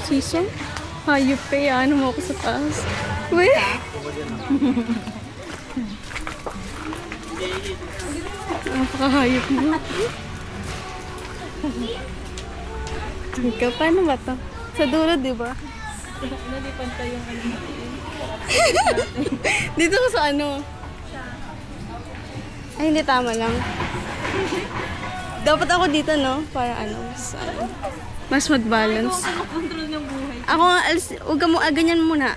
Sisong? Hayop pa yan. Ano mo ako sa taas? Weh! Napakahayop mo. Ikaw, paano ba to? Sa dulo, di ba? Nalipan tayo yung ano. Dito ko sa ano? Ay, hindi, tama lang. Dapat ako dito, no? Para ano, mas mag-balance. Ako control ng buhay. Ako nga, huwag ka mo, ganyan muna.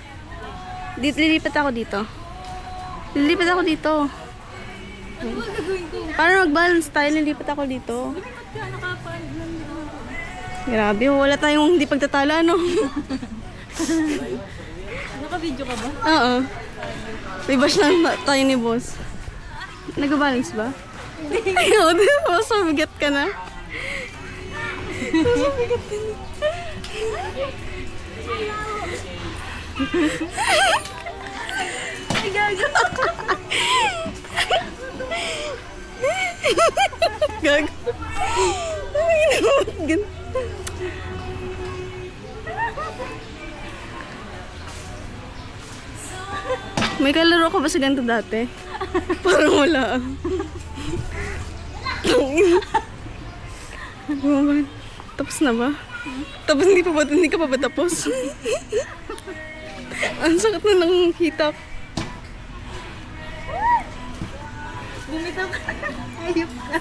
Lilipat ako dito. Lilipat ako dito. Ano ba gagawin ko? Para mag-balance tayo, lilipat ako dito. Lumipat ka, nakapaan lang dito. Grabe, wala tayong hindi pagtatala, no? Naka-video ka ba? Oo. May bash lang tayo ni boss. Nag-balance ba? Ayaw, di ba? Mabigat ka na. Mabigat ka na. Ay, gago. Gago. Ay, naman. May kalaro ka ba sa ganito dati? Parang wala. Tapos na ba? Tapos hindi ka pa ba tapos? Ang sakit na ng hitak. Bumitaw ka. Ayop ka.